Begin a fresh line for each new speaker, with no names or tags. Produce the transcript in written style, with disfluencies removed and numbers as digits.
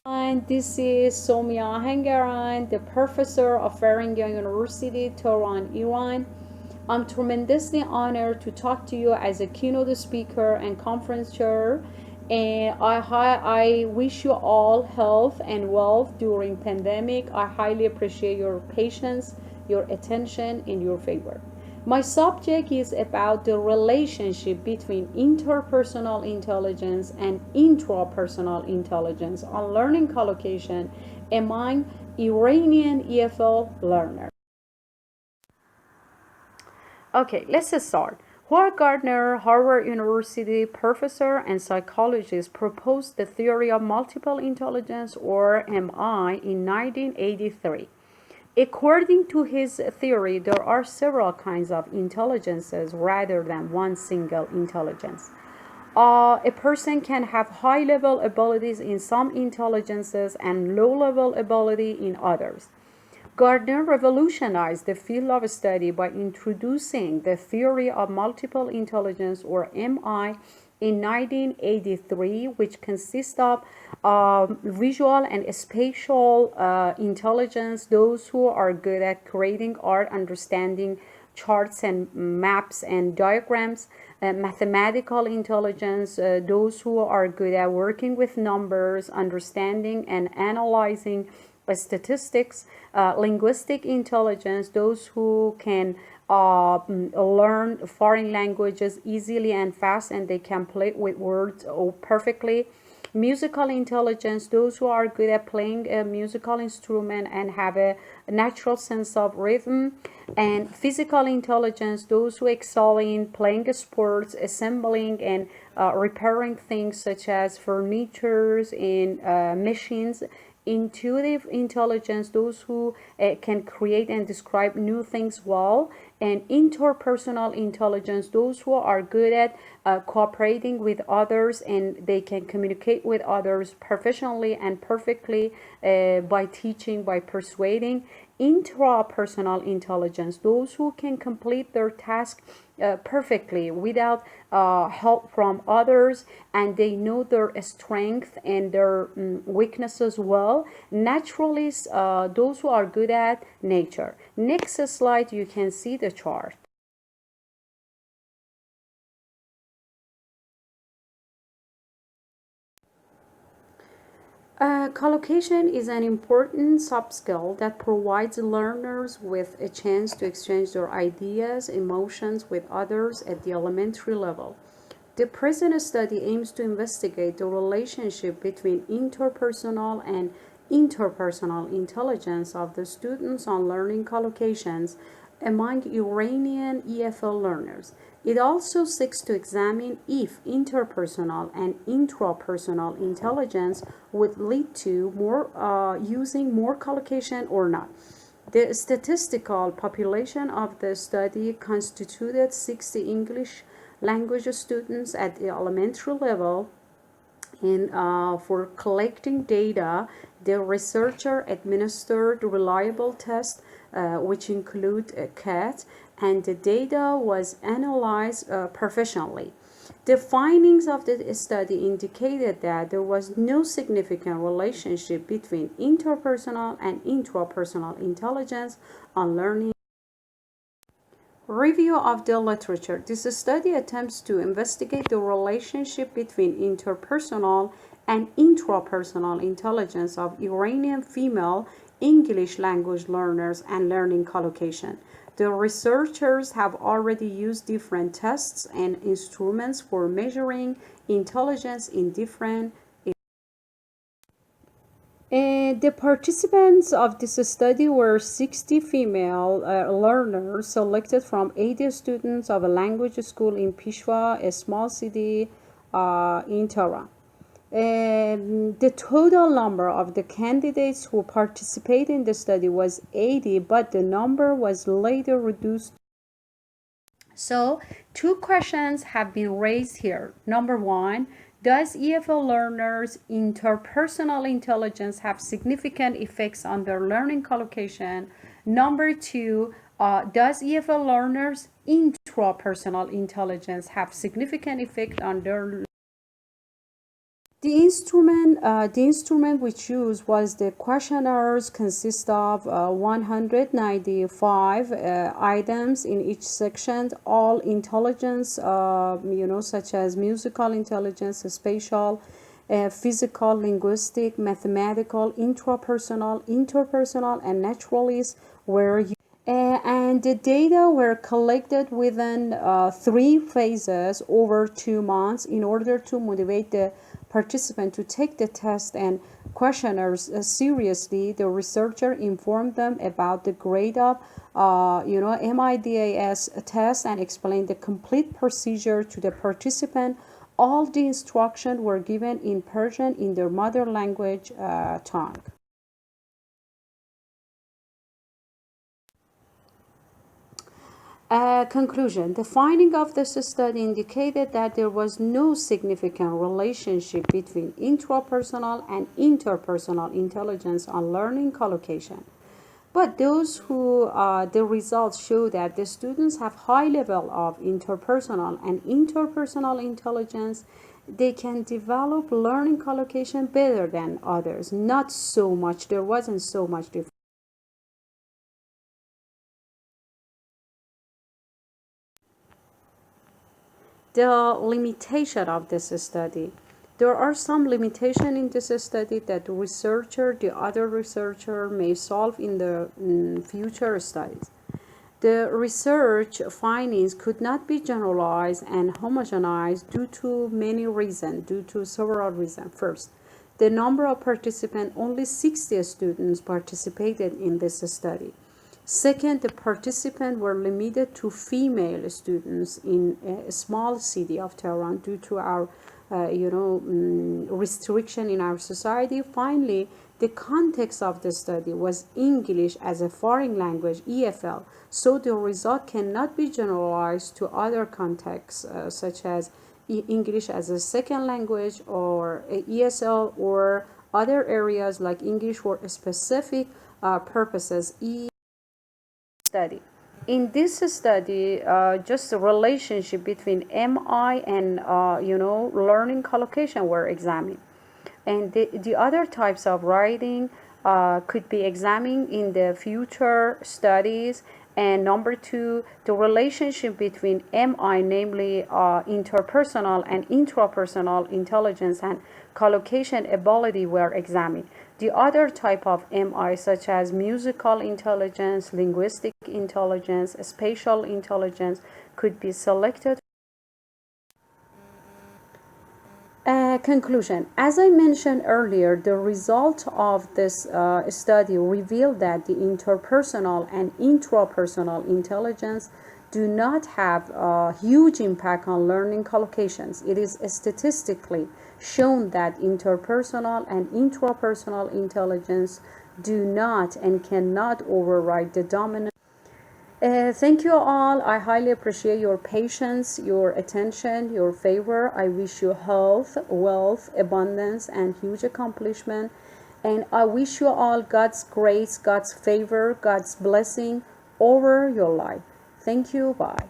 And this is Somia Hangaran, the professor of Faringa University, Tehran, Iran. I'm tremendously honored to talk to you as a keynote speaker and conference chair. And I wish you all health and wealth during pandemic. I highly appreciate your patience, your attention, and your favor. My subject is about the relationship between interpersonal intelligence and intrapersonal intelligence on learning collocation among Iranian EFL learners. Okay, let's start. Howard Gardner, Harvard University professor and psychologist, proposed the theory of multiple intelligence, or MI, in 1983. According to his theory, there are several kinds of intelligences rather than one single intelligence. A person can have high level abilities in some intelligences and low level ability in others. Gardner revolutionized the field of study by introducing the theory of multiple intelligence, or MI, in 1983, which consists of visual and spatial intelligence, those who are good at creating art, understanding charts and maps and diagrams, mathematical intelligence, those who are good at working with numbers, understanding and analyzing statistics, linguistic intelligence, those who can learn foreign languages easily and fast and they can play with words perfectly. Musical intelligence, those who are good at playing a musical instrument and have a natural sense of rhythm. And physical intelligence, those who excel in playing sports, assembling and repairing things such as furnitures and machines. Intuitive intelligence, those who can create and describe new things well. And interpersonal intelligence, those who are good at cooperating with others and they can communicate with others professionally and perfectly by teaching, by persuading. Intrapersonal intelligence, those who can complete their task perfectly without help from others, and they know their strength and their weaknesses well. Naturalists, those who are good at nature. Next slide, you can see the chart. Collocation is an important sub-skill that provides learners with a chance to exchange their ideas, emotions with others at the elementary level. The present study aims to investigate the relationship between interpersonal and interpersonal intelligence of the students on learning collocations among Iranian EFL learners. It also seeks to examine if interpersonal and intrapersonal intelligence would lead to using more collocation or not. The statistical population of the study constituted 60 English language students at the elementary level, and for collecting data, the researcher administered reliable tests, which include a CAT, and the data was analyzed professionally. The findings of the study indicated that there was no significant relationship between interpersonal and intrapersonal intelligence on learning. Review of the literature. This study attempts to investigate the relationship between interpersonal and intrapersonal intelligence of Iranian female English language learners and learning collocation. The researchers have already used different tests and instruments for measuring intelligence in different. The participants of this study were 60 female learners selected from 80 students of a language school in Peshwa, a small city in Tehran. The total number of the candidates who participated in the study was 80, but the number was later reduced. So, two questions have been raised here. Number one, does EFL learners' interpersonal intelligence have significant effects on their learning collocation? Number two, does EFL learners' intrapersonal intelligence have significant effect on their The instrument we choose was the questionnaires consist of 195 items in each section, all intelligence, such as musical intelligence, spatial, physical, linguistic, mathematical, intrapersonal, interpersonal, and naturalist were and the data were collected within 3 phases over 2 months in order to motivate the participant to take the test and questionnaires seriously. The researcher informed them about the grade of MIDAS test and explained the complete procedure to the participant. All the instructions were given in Persian in their mother language tongue. Conclusion. The finding of this study indicated that there was no significant relationship between intrapersonal and interpersonal intelligence on learning collocation. But the results show that the students have high level of interpersonal and interpersonal intelligence. They can develop learning collocation better than others. Not so much. There wasn't so much difference. The limitation of this study. There are some limitations in this study that the other researcher may solve in the future studies. The research findings could not be generalized and homogenized due to several reasons. First, the number of participants, only 60 students participated in this study. Second, the participants were limited to female students in a small city of Tehran due to our, restriction in our society. Finally, the context of the study was English as a foreign language, EFL, so the result cannot be generalized to other contexts, such as English as a second language or ESL, or other areas like English for specific purposes. Study. In this study, just the relationship between MI and learning collocation were examined, and the other types of writing could be examined in the future studies. And number two, the relationship between MI, namely interpersonal and intrapersonal intelligence and collocation ability, were examined. The other type of MI, such as musical intelligence, linguistic intelligence, spatial intelligence, could be selected. Conclusion. As I mentioned earlier, the result of this study revealed that the interpersonal and intrapersonal intelligence do not have a huge impact on learning collocations. It is statistically shown that interpersonal and intrapersonal intelligence do not and cannot override the dominant. Thank you all. I highly appreciate your patience, your attention, your favor. I wish you health, wealth, abundance, and huge accomplishment. And I wish you all God's grace, God's favor, God's blessing over your life. Thank you. Bye.